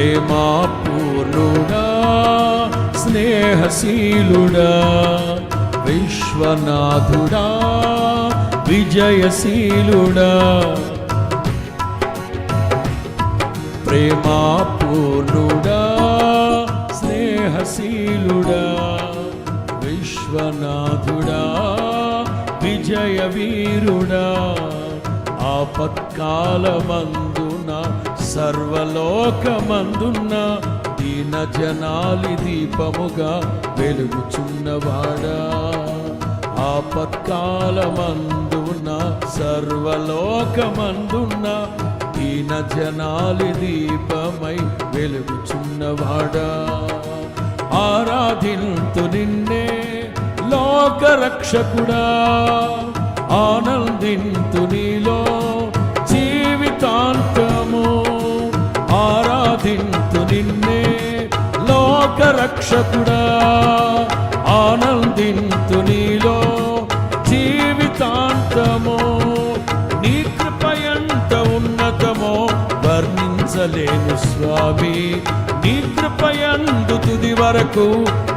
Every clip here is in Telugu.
ప్రేమాపూర్ణుడా స్నేహశీలుడా విశ్వనాథుడా విజయశీలుడా ప్రేమాపూర్ణుడా స్నేహశీలుడా విశ్వనాథుడా విజయవీరుడా ఆపత్కాలమందున సర్వలోకమందున్న దీన జనాలి దీపముగా వెలుగుచున్నవాడా ఆపత్కాలమందున సర్వలోకమందున్న దీన జనాలి దీపమై వెలుగుచున్నవాడా ఆరాధింతు నిన్నే లోకరక్షకుడా ఆనందింతు నీలో జీవితాంతము ఆరాధింతు నిన్నే లోకరక్షకుడా ఆనందింతు నీలో జీవితాంతము నీ కృప ఎంత ఉన్నతమో వర్ణించలేను స్వామి నీ కృపయందు తుది వరకు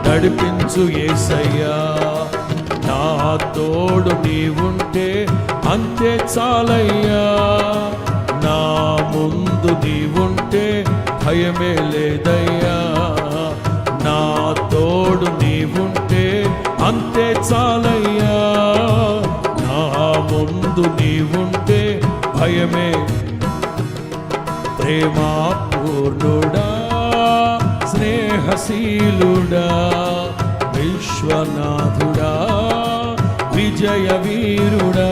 నడిపించు యేసయ్యా నా తోడు నీవుంటే అంతే చాలయ్యా నా ముందు నీవుంటే భయమే లేదయ్యా నా తోడు నీవుంటే అంతే చాలయ్యా నా ముందు నీవుంటే భయమే ప్రేమాపూర్ణుడా స్నేహశీలుడా విశ్వనాథుడా విజయవీరుడా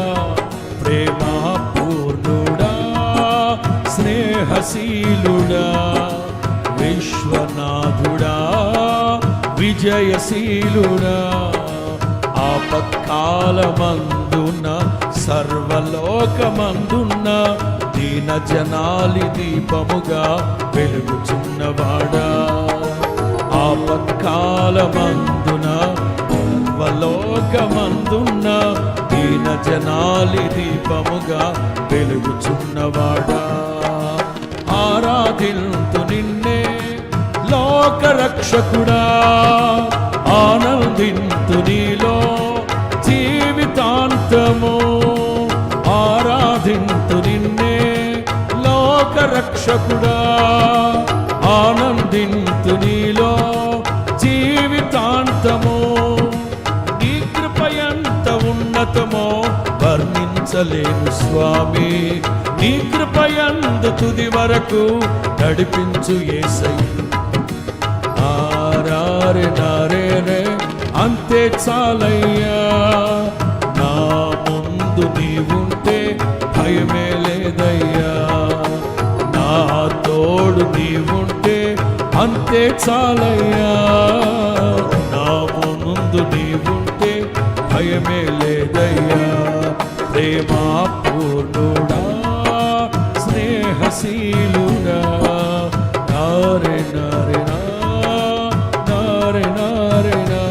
ప్రేమాపూర్ణుడా స్నేహశీలుడా విశ్వనాథుడా విజయశీలుడా ఆపత్కాలమందున సర్వలోకమందున్న దీన జనాలి దీపముగా వెలుగుచున్నవాడా ఆపత్కాలమందున సర్వలోకమందున్న దీన జనాలి దీపముగా వెలుగుచున్నవాడా ఆరాధింతు నిన్నే లోకరక్షకుడా ఆనందింతు నీలో జీవితాంతము ఆరాధింతు నిన్నే లోకరక్షకుడా ఆనందింతు నీలో జీవితాంతము నీ కృప ఎంత ఉన్నతమో వర్ణించలేను స్వామి నీ కృపయందు తుది వరకు నడిపించు యేసయ్యా నారే నారే రే అంతే చాలయ్యా నా ముందు నీవుంటే భయమే లేదయ్యా నా తోడు నీవుంటే అంతే చాలయ్యా నా ముందు నీవుంటే భయమే లేదయ్యా ప్రేమాపూర్ణుడా స్నేహశీలుడా నారే నారే నారే నారే నా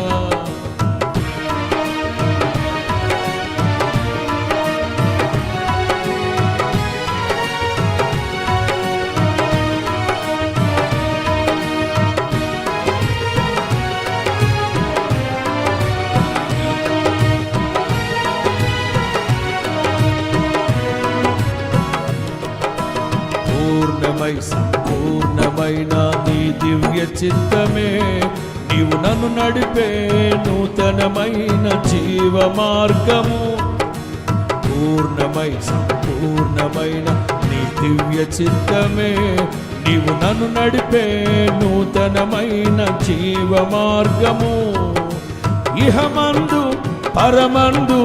సంపూర్ణమైన నీ దివ్య చిత్తమే నీవు నన్ను నడిపే నూతనమైన జీవ మార్గము సంపూర్ణమైన నీ దివ్య చిత్తమే నీవు నన్ను నడిపే నూతనమైన జీవ మార్గము ఇహమందు పరమందు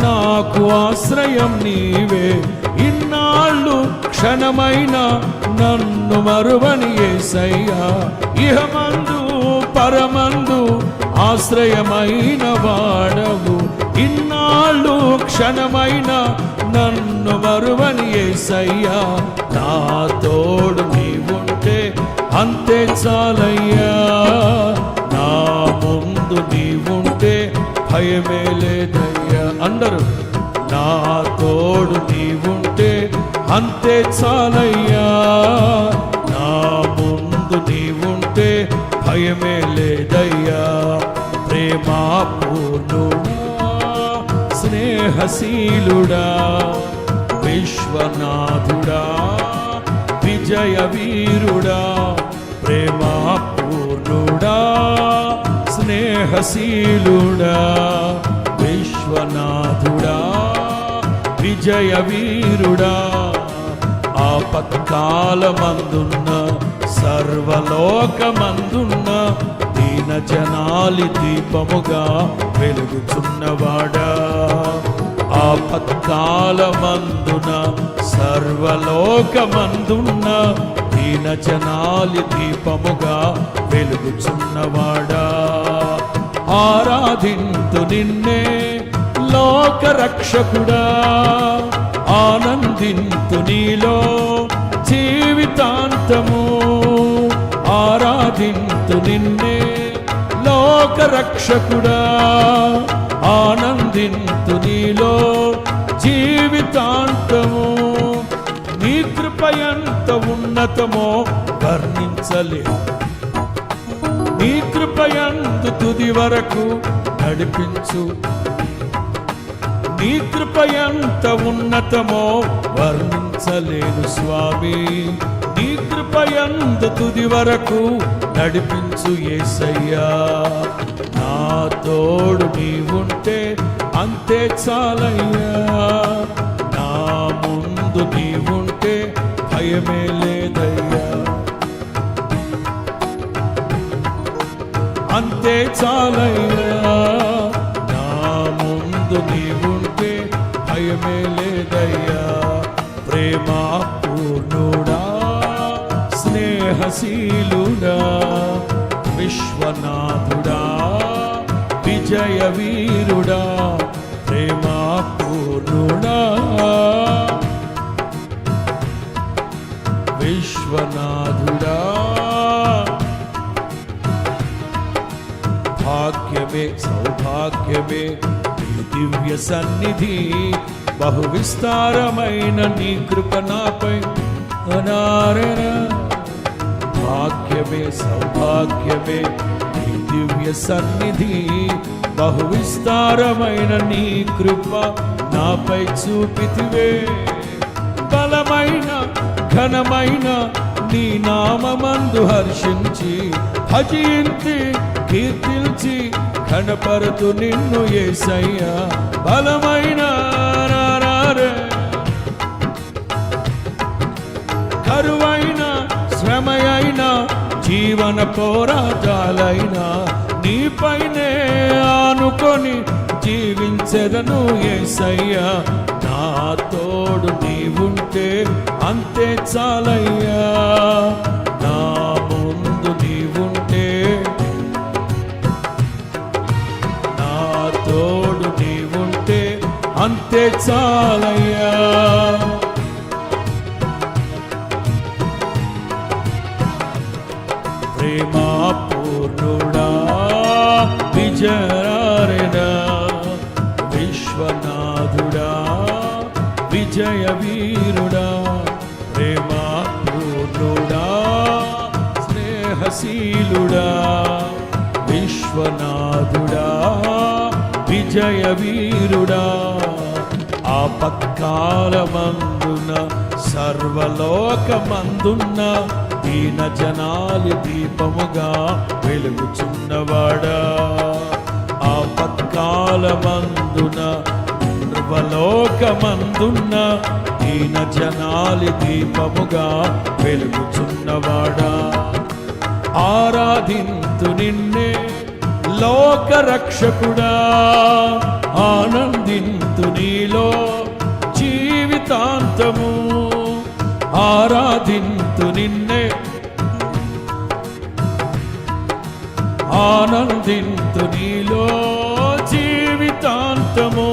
నాకు ఆశ్రయం నీవే ఇన్నాళ్ళు క్షణమైన నన్ను మరువని యేసయ్యా ఇహమందు పరమందు ఆశ్రయమైన వాడవు ఇన్నాళ్ళు క్షణమైన నన్ను మరువని యేసయ్యా నా తోడు నీవుంటే అంతే చాలయ్యా నా ముందు నీవుంటే భయమే లేదయ్యా అందరూ నా తోడు నీవుంటే అంతే చాలయ్యా నా ముందు భయమే లేదయ్యా. ప్రేమా పూర్ణుడా, స్నేహశీలుడా, విశ్వనాథుడా, విజయ వీరుడా, ప్రేమా పూర్ణుడా, స్నేహశీలుడా, విశ్వనాథుడా, విజయ వీరుడా, ఆపత్కాలమందున్న సర్వలోకమందున్న దీన జనాలి దీపముగా వెలుగుచున్నవాడా. ఆపత్కాలమందున సర్వలోకమందున్న దీన జనాలి దీపముగా వెలుగుచున్నవాడా. ఆరాధింతు నిన్నే లోకరక్షకుడా, ఆనందింతు నీలో జీవితాంతము. ఆరాధింతు నిన్నే లోకరక్షకుడా, ఆనందింతు నీలో జీవితాంతము. నీ కృప ఎంత ఉన్నతమో వర్ణించలేము, నీ కృప ఎంత తుది వరకు నడిపించు. నీ కృప ఎంత ఉన్నతమో వర్ణించలేను స్వామి. నీ కృప ఎంత తుది వరకు నడిపించు యేసయ్యా. నా తోడు నీవుంటే అంతే చాలయ్యా. నా ముందు నీవుంటే భయమే లేదయ్యా. అంతే చాలయ్యా. నా ముందు నీవుంటే భయమే లేదయ్యా. ప్రేమా పూర్ణుడా, స్నేహశీలుడా, విశ్వనాథుడా, విజయ వీరుడా, ప్రేమా పూర్ణుడా, విశ్వనాథుడా. భాగ్యమే సౌభాగ్యమే నీ దివ్య సన్నిధి. బహు విస్తారమైన నీ కృప నాపై అనారెన. భాగ్యమే సౌభాగ్యమే నీ దివ్య సన్నిధి. బహు విస్తారమైన నీ కృప నాపై చూపితివే. బలమైన ఘనమైన నీ నామమందు హర్షించి భజించి కీర్తించి ఘనపరతు నిన్ను యేసయ్యా. బలమైన కరువైన శ్రమయైన జీవన పోరాటాలైన నీపైనే ఆనుకొని జీవించెదను యేసయ్యా. నా తోడు నీవుంటే అంతే చాలయ్యా. నా ముందు నీవుంటే, నా తోడు నీవుంటే అంతే చాలయ్యా. ప్రేమా పూర్ణుడా, విజయారెనా, విశ్వనాథుడా, విజయ వీరుడా, ప్రేమా పూర్ణుడా, స్నేహశీలుడా, విశ్వనాథుడా, విజయ వీరుడా. ఆపత్కాలమందున సర్వలోకమందున్న దీన జనాలి దీపముగా వెలుగుచున్నవాడా. ఆపత్కాలమందున సర్వలోకమందున్న దీన జనాలి దీపముగా వెలుగుచున్నవాడా. ఆరాధింతు నిన్నే లోకరక్షకుడా, ఆనందింతు నీలో జీవితాంతము. ఆరాధింతు నిన్నే, ఆనందింతు నీలో జీవితాంతము.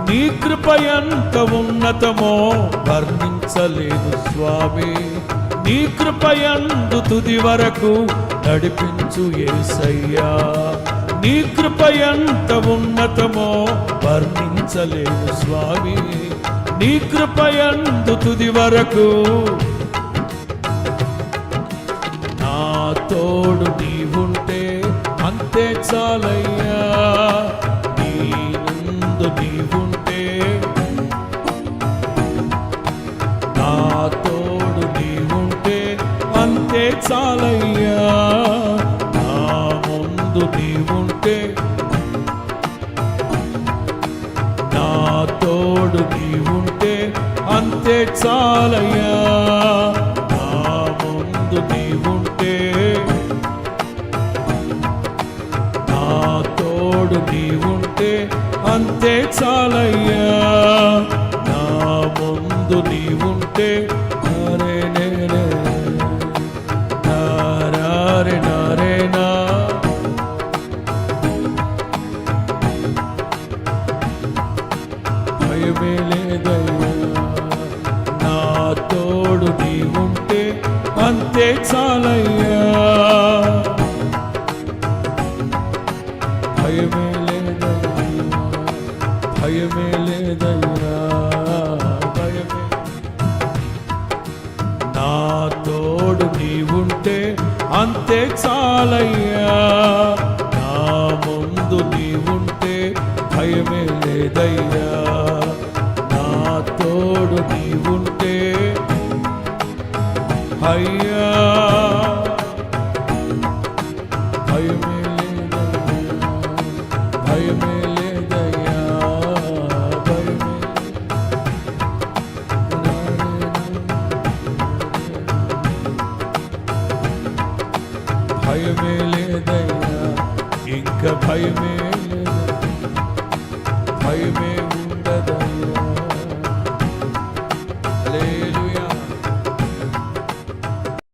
నీ కృప ఎంత ఉన్నతమో వర్ణించలేదు స్వామి. నీ కృప యందు తుది వరకు నడిపించు యేసయ్యా. నీ కృప ఎంత ఉన్నతమో వర్ణించలేదు స్వామి. నీ కృప యందు తుది వరకు నా తోడు నీ చాలయ్యా, నీ నందు నీవుంటే, నా తోడు నీవుంటే అంతే చాలయ్యా, నా ముందు నీవుంటే, నా తోడు నీవుంటే అంతే చాలయ్యా, నా ముందు నీవుంటే, నా తోడు నీవుంటే అంతే చాలయ్యా, నా ముందు నీవుంటే. నరే నేరే నారే నారే నా, భయమే లేదయ్యా, నా తోడు నీవుంటే అంతే చాలయ్యా, భయమే లేదయ్యా, భయమే లేదయ్యా, భయమే. నా తోడు నీవుంటే అంతే చాలయ్యా, నా ముందు నీవుంటే భయమే లేదయ్యా, నా తోడు నీవుంటే అయ్యా, భయమే లేదయ్యా, భయమే లేదయ్యా, భయమే. భయమే లేదయ్యా, ఇంక భయమే లేదు, భయమే